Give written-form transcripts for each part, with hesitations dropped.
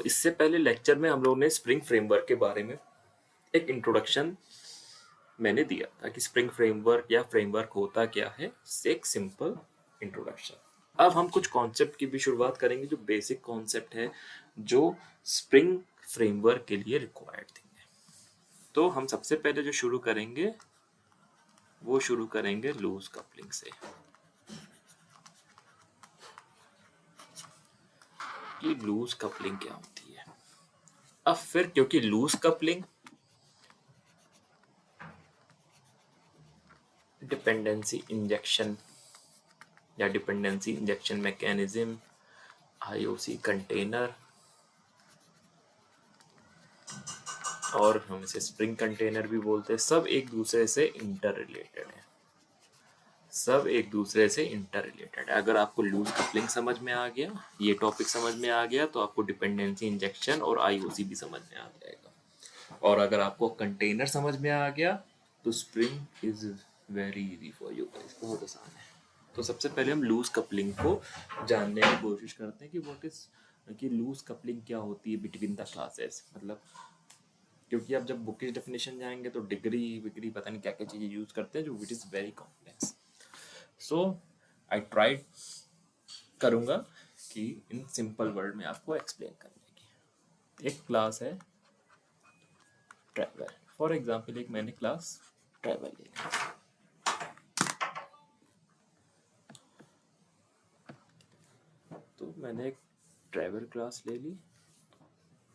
तो इससे पहले लेक्चर में हम लोगों ने स्प्रिंग फ्रेमवर्क के बारे में एक इंट्रोडक्शन मैंने दिया था कि स्प्रिंग फ्रेमवर्क या फ्रेमवर्क होता क्या है, एक सिंपल इंट्रोडक्शन। अब हम कुछ कॉन्सेप्ट की भी शुरुआत करेंगे जो बेसिक कॉन्सेप्ट है जो स्प्रिंग फ्रेमवर्क के लिए रिक्वायर्ड थिंग है। तो हम सबसे पहले जो शुरू करेंगे वो शुरू करेंगे लूज कपलिंग से कि लूज कपलिंग क्या होती है। अब फिर क्योंकि लूज कपलिंग डिपेंडेंसी इंजेक्शन या dependency injection mechanism, IOC container और हम इसे स्प्रिंग कंटेनर भी बोलते हैं, सब एक दूसरे से इंटर रिलेटेड है। सब एक दूसरे से इंटर रिलेटेड है। अगर आपको लूज कपलिंग समझ में आ गया, ये टॉपिक समझ में आ गया, तो आपको डिपेंडेंसी इंजेक्शन और आईओसी भी समझ में आ जाएगा। और अगर आपको कंटेनर समझ में आ गया तो spring is very easy for you guys, बहुत आसान है। तो सबसे पहले हम लूज कपलिंग को जानने की कोशिश करते हैं कि व्हाट इज कि लूज कपलिंग क्या होती है बिटवीन द क्लासेस। मतलब क्योंकि आप जब बुकिश डेफिनेशन जाएंगे तो डिग्री पता नहीं क्या क्या चीज़ें यूज करते हैं जो which is very complex. So I try करूँगा कि इन सिंपल वर्ड में आपको एक्सप्लेन करने की। एक क्लास है ट्रैवल, फॉर एग्जाम्पल एक मैंने क्लास ट्रैवल ले लिया। तो मैंने एक ट्रैवल क्लास ले ली।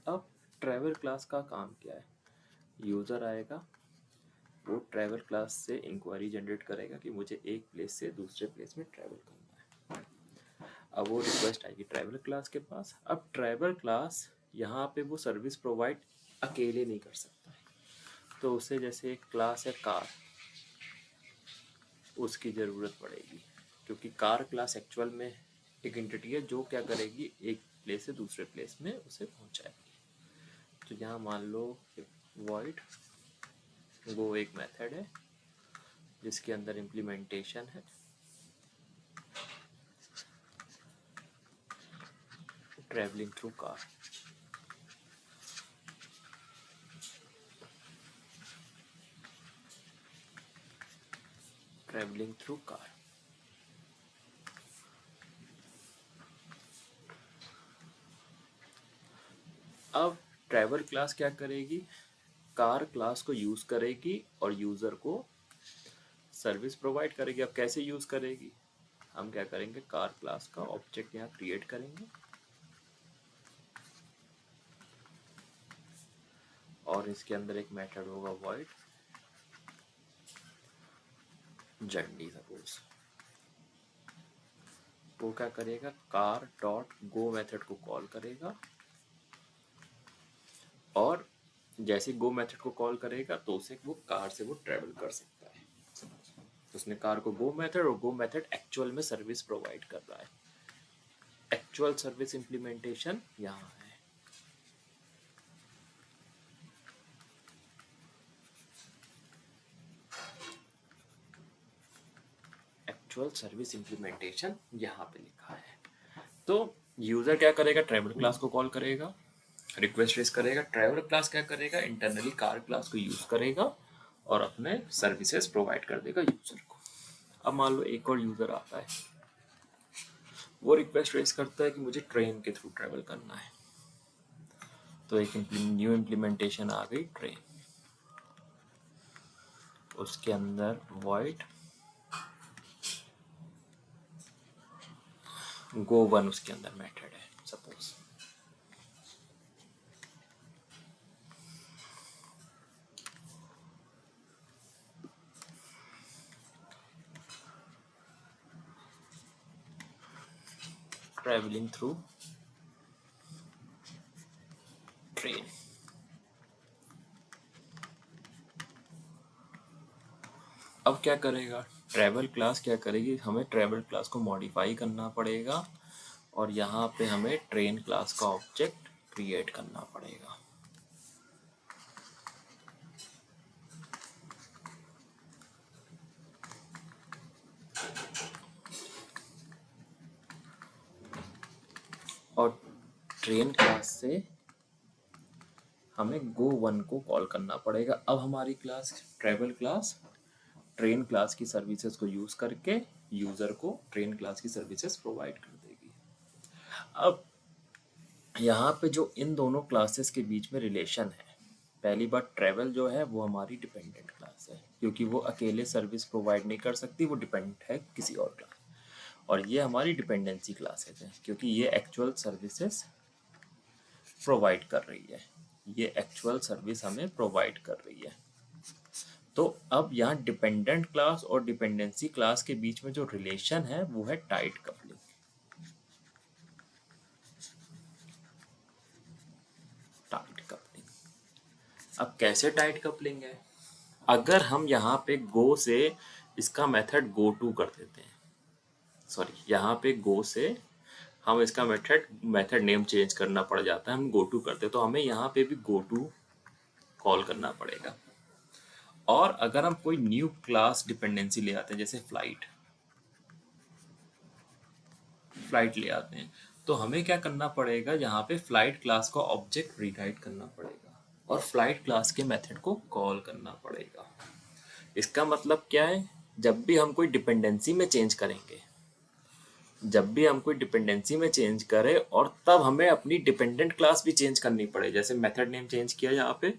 अब ट्रैवल क्लास का काम क्या है, यूज़र आएगा, वो ट्रैवल क्लास से इंक्वायरी जनरेट करेगा कि मुझे एक प्लेस से दूसरे प्लेस में ट्रैवल करना है। अब वो रिक्वेस्ट आएगी ट्रैवल क्लास के पास। अब ट्रैवल क्लास यहाँ पे वो सर्विस प्रोवाइड अकेले नहीं कर सकता है, तो उसे जैसे एक क्लास है कार, उसकी ज़रूरत पड़ेगी, क्योंकि कार क्लास एक्चुअल में एक एंटिटी है जो क्या करेगी, एक प्लेस से दूसरे प्लेस में उसे पहुँचाएगी। तो यहाँ मान लो वॉइड वो एक मेथड है जिसके अंदर इम्प्लीमेंटेशन है travelling through car. Travelling through car. अब ट्रैवल क्लास क्या करेगी, कार क्लास को यूज करेगी और यूजर को सर्विस प्रोवाइड करेगी। अब कैसे यूज करेगी, हम क्या करेंगे, कार क्लास का ऑब्जेक्ट यहाँ क्रिएट करेंगे और इसके अंदर एक मेथड होगा वॉइड जर्नी। सपोज वो क्या करेगा, कार डॉट गो मेथड को कॉल करेगा और जैसे गो मेथड को कॉल करेगा तो उसे वो कार से वो ट्रेवल कर सकता है। तो उसने कार को गो मेथड, और गो मेथड एक्चुअल में सर्विस प्रोवाइड कर रहा है। एक्चुअल सर्विस इंप्लीमेंटेशन यहाँ है। एक्चुअल सर्विस इंप्लीमेंटेशन यहाँ पे लिखा है। तो यूजर क्या करेगा, ट्रैवल क्लास को कॉल करेगा, रिक्वेस्ट रेज करेगा। ट्रैवल क्लास क्या करेगा, इंटरनली कार क्लास को यूज करेगा और अपने सर्विसेज प्रोवाइड कर देगा यूजर को। अब मान लो एक और यूजर आता है, वो रिक्वेस्ट रेज करता है कि मुझे ट्रेन के थ्रू ट्रैवल करना है। तो एक न्यू इम्प्लीमेंटेशन आ गई ट्रेन, उसके अंदर वॉइड गो वन उसके अंदर मेथड है। Suppose travelling through train. अब क्या करेगा, ट्रैवल क्लास क्या करेगी, हमें ट्रैवल क्लास को मॉडिफाई करना पड़ेगा और यहाँ पे हमें ट्रेन क्लास का ऑब्जेक्ट क्रिएट करना पड़ेगा। और ट्रेन क्लास से हमें go1 को कॉल करना पड़ेगा। अब हमारी class travel class train class की सर्विसेज को यूज़ करके यूज़र को ट्रेन क्लास की सर्विसेज प्रोवाइड कर देगी। अब यहाँ पे जो इन दोनों क्लासेस के बीच में रिलेशन है, पहली बात ट्रैवल जो है वो हमारी डिपेंडेंट क्लास है, क्योंकि वो अकेले सर्विस प्रोवाइड नहीं कर सकती, वो डिपेंडेंट है किसी और क्लास। और ये हमारी डिपेंडेंसी क्लासेस है, क्योंकि ये एक्चुअल सर्विसेज प्रोवाइड कर रही है, ये एक्चुअल सर्विस हमें प्रोवाइड कर रही है। तो अब यहाँ डिपेंडेंट क्लास और डिपेंडेंसी क्लास के बीच में जो रिलेशन है वो है टाइट कपलिंग। टाइट कपलिंग, अब कैसे टाइट कपलिंग है? अगर हम यहाँ पे गो से इसका मेथड गो टू कर देते हैं, सॉरी यहाँ पे गो से हम इसका मेथड नेम चेंज करना पड़ जाता है, हम गो टू करते हैं, तो हमें यहाँ पे भी गो टू कॉल करना पड़ेगा। और अगर हम कोई न्यू क्लास डिपेंडेंसी ले आते हैं, जैसे फ्लाइट ले आते हैं, तो हमें क्या करना पड़ेगा, यहाँ पे फ्लाइट क्लास का ऑब्जेक्ट रीराइट करना पड़ेगा और फ्लाइट क्लास के मेथड को कॉल करना पड़ेगा। इसका मतलब क्या है, जब भी हम कोई डिपेंडेंसी में चेंज करेंगे, जब भी हम कोई डिपेंडेंसी में चेंज करें और तब हमें अपनी डिपेंडेंट क्लास भी चेंज करनी पड़े, जैसे मेथड नेम चेंज किया यहाँ पे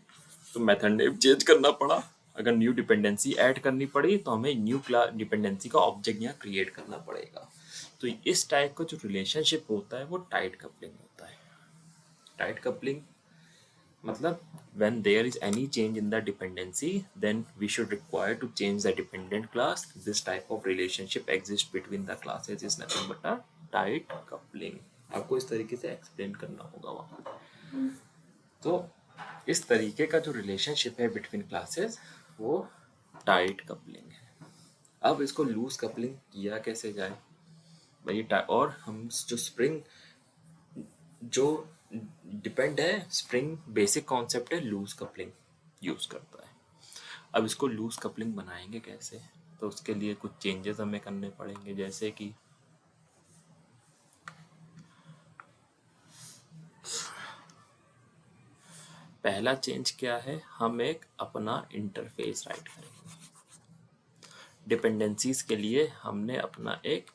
तो मेथड नेम चेंज करना पड़ा, अगर न्यू डिपेंडेंसी ऐड करनी पड़ी तो हमें न्यू क्लास डिपेंडेंसी का ऑब्जेक्ट यहाँ क्रिएट करना पड़ेगा। तो इस टाइप का जो रिलेशनशिप होता है वो टाइट कपलिंग होता है। टाइट कपलिंग मतलब when there is any change in the dependency then we should require to change the dependent class. This type of relationship exists between the classes is nothing but a tight coupling. आपको इस तरीके से explain करना होगा वहाँ। तो इस तरीके का जो रिलेशनशिप है बिटवीन क्लासेस वो टाइट कपलिंग है। अब इसको लूज कपलिंग किया कैसे जाए भाई, और हम जो स्प्रिंग जो डिपेंड है, स्प्रिंग बेसिक कॉन्सेप्ट है लूज कपलिंग यूज करता है। अब इसको लूज कपलिंग बनाएंगे कैसे, तो उसके लिए कुछ चेंजेस हमें करने पड़ेंगे, जैसे कि पहला चेंज क्या है, हम एक अपना इंटरफेस राइट करेंगे। डिपेंडेंसीज के लिए हमने अपना एक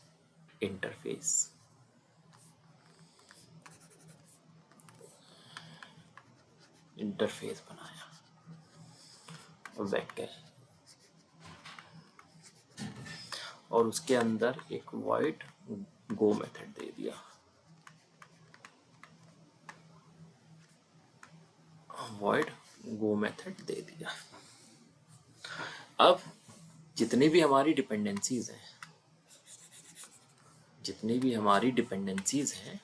इंटरफेस बनाया वेक्टर, और उसके अंदर एक वॉइड गो मेथड दे दिया, वॉइड गो मेथड दे दिया। अब जितनी भी हमारी डिपेंडेंसीज हैं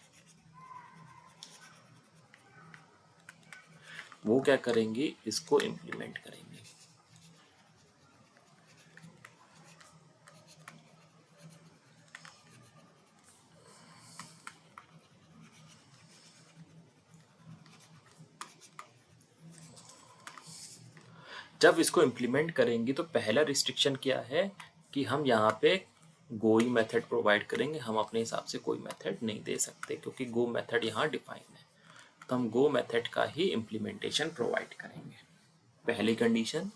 वो क्या करेंगे, इसको इम्प्लीमेंट करेंगे। जब इसको इम्प्लीमेंट करेंगे तो पहला रिस्ट्रिक्शन क्या है कि हम यहाँ पे गो ही मेथड प्रोवाइड करेंगे, हम अपने हिसाब से कोई मेथड नहीं दे सकते क्योंकि गो मेथड यहाँ डिफाइन है, तो हम गो मेथड का ही इम्प्लीमेंटेशन प्रोवाइड करेंगे। पहली कंडीशन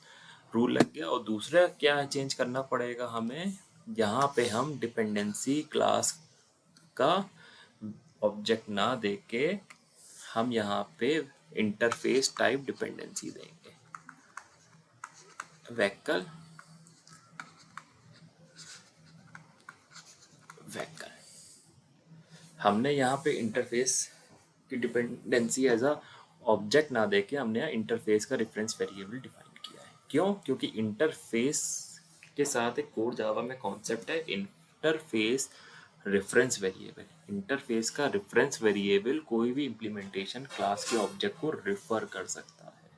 रूल लग गया। और दूसरा क्या चेंज करना पड़ेगा हमें, यहाँ पे हम डिपेंडेंसी क्लास का ऑब्जेक्ट ना देके हम यहाँ पे इंटरफेस टाइप डिपेंडेंसी देंगे, व्हीकल हमने यहाँ पे इंटरफेस की डिपेंडेंसी एज अ ऑब्जेक्ट ना देके हमने यहाँ इंटरफेस का रेफरेंस वेरिएबल डिफाइन किया है। क्यों? क्योंकि इंटरफेस के साथ एक कोर जावा में कॉन्सेप्ट है इंटरफेस रेफरेंस वेरिएबल। इंटरफेस का रेफरेंस वेरिएबल कोई भी इम्प्लीमेंटेशन क्लास के ऑब्जेक्ट को रेफर कर सकता है,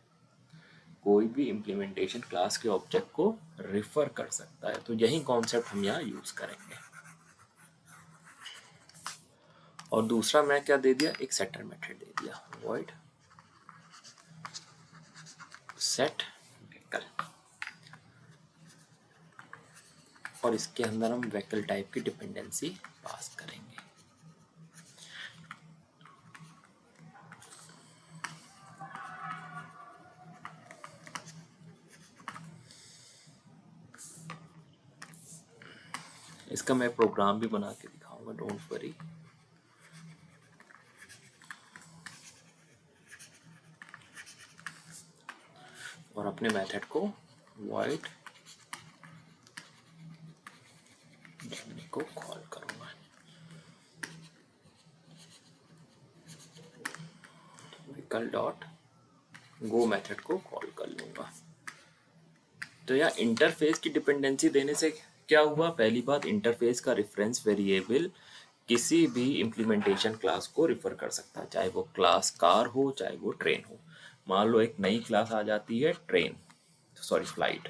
कोई भी इम्प्लीमेंटेशन क्लास के ऑब्जेक्ट को रेफर कर सकता है। तो यही कॉन्सेप्ट हम यहाँ यूज करेंगे। और दूसरा मैं क्या दे दिया, एक सेटर मेथड दे दिया, वॉइड सेट व्हीकल, और इसके अंदर हम व्हीकल टाइप की डिपेंडेंसी पास करेंगे। इसका मैं प्रोग्राम भी बना के दिखाऊंगा, डोंट वरी। और अपने मेथड को void जेमिनी को कॉल करूंगा। व्हीकल डॉट गो मेथड को कॉल कर लूंगा। तो यहाँ इंटरफेस की डिपेंडेंसी देने से क्या हुआ? पहली बात, इंटरफेस का रेफरेंस वेरिएबल किसी भी इम्प्लीमेंटेशन क्लास को रिफर कर सकता है, चाहे वो क्लास कार हो चाहे वो ट्रेन हो। मान लो एक नई क्लास आ जाती है ट्रेन, सॉरी फ्लाइट।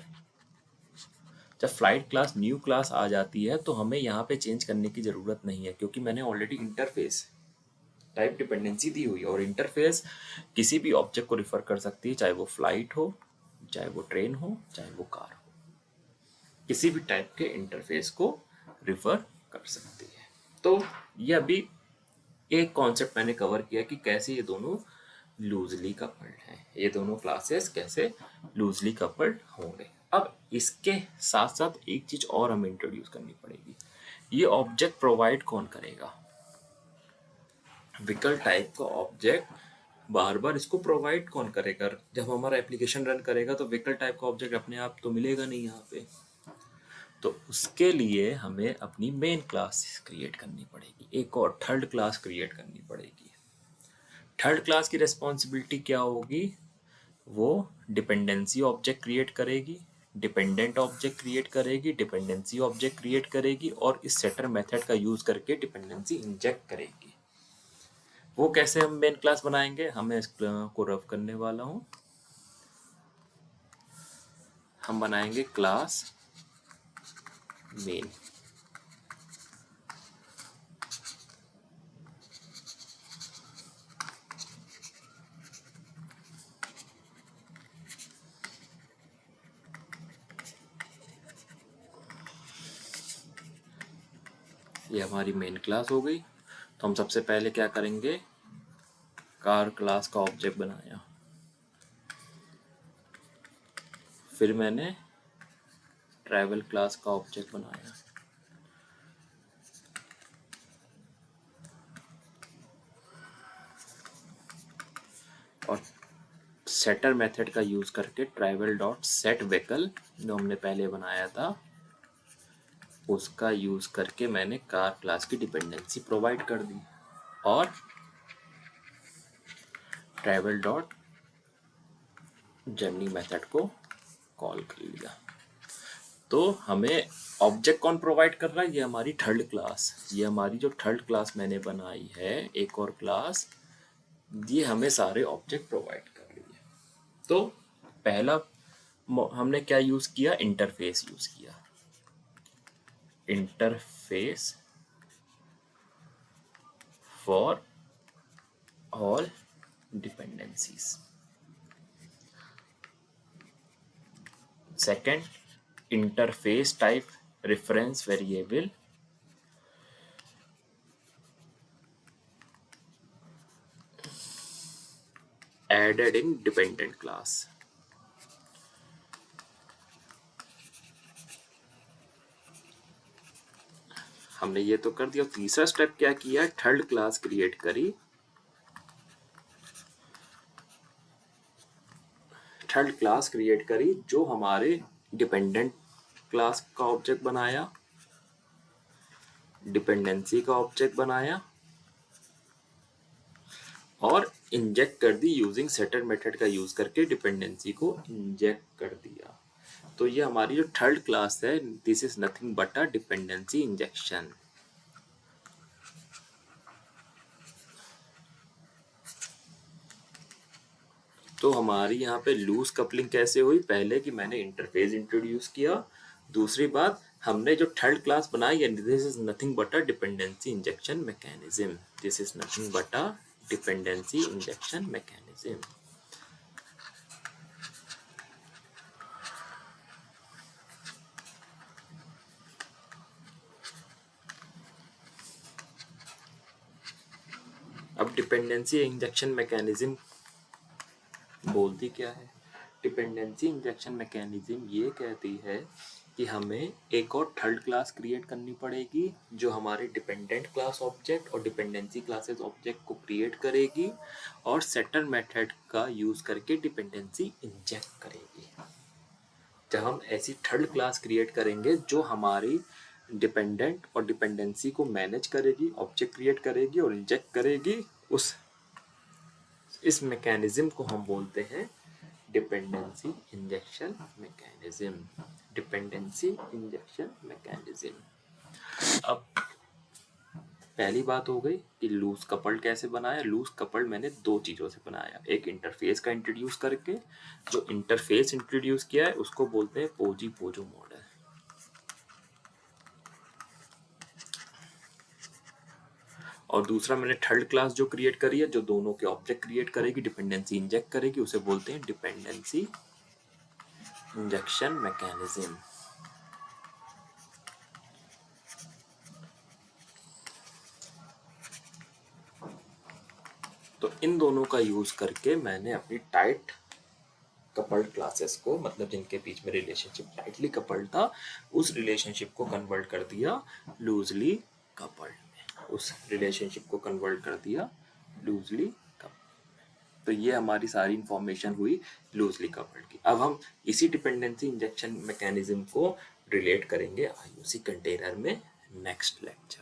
जब फ्लाइट क्लास न्यू क्लास आ जाती है तो हमें यहाँ पे चेंज करने की ज़रूरत नहीं है, क्योंकि मैंने ऑलरेडी इंटरफेस टाइप डिपेंडेंसी दी हुई है। और इंटरफेस किसी भी ऑब्जेक्ट को रिफर कर सकती है, चाहे वो फ्लाइट हो चाहे वो ट्रेन हो चाहे वो कार हो, किसी भी टाइप के इंटरफेस को रिफर कर सकती है। तो ये अभी एक कॉन्सेप्ट मैंने कवर किया कि कैसे ये दोनों लूजली कपल्ड हैं, ये दोनों क्लासेस कैसे लूजली कपल्ड होंगे। अब इसके साथ साथ एक चीज और हमें इंट्रोड्यूस करनी पड़ेगी, ये ऑब्जेक्ट प्रोवाइड कौन करेगा? व्हीकल टाइप का ऑब्जेक्ट बार बार इसको प्रोवाइड कौन करेगा? जब हमारा एप्लीकेशन रन करेगा तो व्हीकल टाइप का ऑब्जेक्ट अपने आप तो मिलेगा नहीं यहाँ पे। तो उसके लिए हमें अपनी मेन क्लास क्रिएट करनी पड़ेगी, एक और थर्ड क्लास क्रिएट करनी पड़ेगी। थर्ड क्लास की रिस्पॉन्सिबिलिटी क्या होगी? वो डिपेंडेंसी ऑब्जेक्ट क्रिएट करेगी, डिपेंडेंट ऑब्जेक्ट क्रिएट करेगी, डिपेंडेंसी ऑब्जेक्ट क्रिएट करेगी, और इस सेटर मेथड का यूज करके डिपेंडेंसी इंजेक्ट करेगी। वो कैसे हम मेन क्लास बनाएंगे? हमें इसको रफ करने वाला हूं। हम बनाएंगे क्लास मेन। ये हमारी मेन क्लास हो गई। तो हम सबसे पहले क्या करेंगे? कार क्लास का ऑब्जेक्ट बनाया, फिर मैंने ट्रैवल क्लास का ऑब्जेक्ट बनाया, और सेटर मेथड का यूज करके ट्रैवल डॉट सेट व्हीकल जो हमने पहले बनाया था उसका यूज करके मैंने कार क्लास की डिपेंडेंसी प्रोवाइड कर दी, और ट्रैवल डॉट जर्नी मेथड को कॉल कर लिया। तो हमें ऑब्जेक्ट कौन प्रोवाइड कर रहा है? ये हमारी थर्ड क्लास, ये हमारी जो थर्ड क्लास मैंने बनाई है, एक और क्लास, ये हमें सारे ऑब्जेक्ट प्रोवाइड कर रही है। तो पहला हमने क्या यूज किया? इंटरफेस यूज किया। Interface for all dependencies. Second, interface type reference variable added in dependent class। हमने ये तो कर दिया। तीसरा स्टेप क्या किया? थर्ड क्लास क्रिएट करी, थर्ड क्लास क्रिएट करी जो हमारे डिपेंडेंट क्लास का ऑब्जेक्ट बनाया, डिपेंडेंसी का ऑब्जेक्ट बनाया, और इंजेक्ट कर दी यूजिंग सेटर मेथड का यूज करके डिपेंडेंसी को इंजेक्ट कर दिया। तो ये हमारी जो थर्ड क्लास है, this is nothing but a dependency injection. तो हमारी यहाँ पे लूज कपलिंग कैसे हुई? पहले कि मैंने इंटरफेस इंट्रोड्यूस किया, दूसरी बात हमने जो थर्ड क्लास बनाई, this is nothing but a dependency injection mechanism, this is nothing but a dependency injection mechanism. अब डिपेंडेंसी इंजेक्शन मैकेनिज्म बोलती क्या है? डिपेंडेंसी इंजेक्शन मैकेनिज्म ये कहती है कि हमें एक और थर्ड क्लास क्रिएट करनी पड़ेगी जो हमारे डिपेंडेंट क्लास ऑब्जेक्ट और डिपेंडेंसी क्लासेस ऑब्जेक्ट को क्रिएट करेगी और सेटर मेथड का यूज़ करके डिपेंडेंसी इंजेक्ट करेगी। जब हम ऐसी थर्ड क्लास क्रिएट करेंगे जो हमारी डिपेंडेंट और डिपेंडेंसी को मैनेज करेगी, ऑब्जेक्ट क्रिएट करेगी और इंजेक्ट करेगी, इस मैकेनिज्म को हम बोलते हैं dependency injection mechanism. Dependency injection mechanism. अब पहली बात हो गई कि लूज कपल्ड कैसे बनाया। लूज कपल्ड मैंने दो चीज़ों से बनाया, एक इंटरफेस का इंट्रोड्यूस करके, जो इंटरफेस इंट्रोड्यूस किया है उसको बोलते हैं पोजी पोजो मॉडल, और दूसरा मैंने थर्ड क्लास जो क्रिएट करी है जो दोनों के ऑब्जेक्ट क्रिएट करेगी, डिपेंडेंसी इंजेक्ट करेगी, उसे बोलते हैं डिपेंडेंसी इंजेक्शन मैकेनिज्म। तो इन दोनों का यूज करके मैंने अपनी टाइट कपल्ड क्लासेस को, मतलब जिनके बीच में रिलेशनशिप टाइटली कपल्ड था, उस रिलेशनशिप को कन्वर्ट कर दिया लूजली कपल्ड में, उस रिलेशनशिप को कन्वर्ट कर दिया लूजली कपल्ड। तो ये हमारी सारी इंफॉर्मेशन हुई लूजली कपल्ड की। अब हम इसी डिपेंडेंसी इंजेक्शन मैकेनिज्म को रिलेट करेंगे आईयूसी कंटेनर में नेक्स्ट लेक्चर।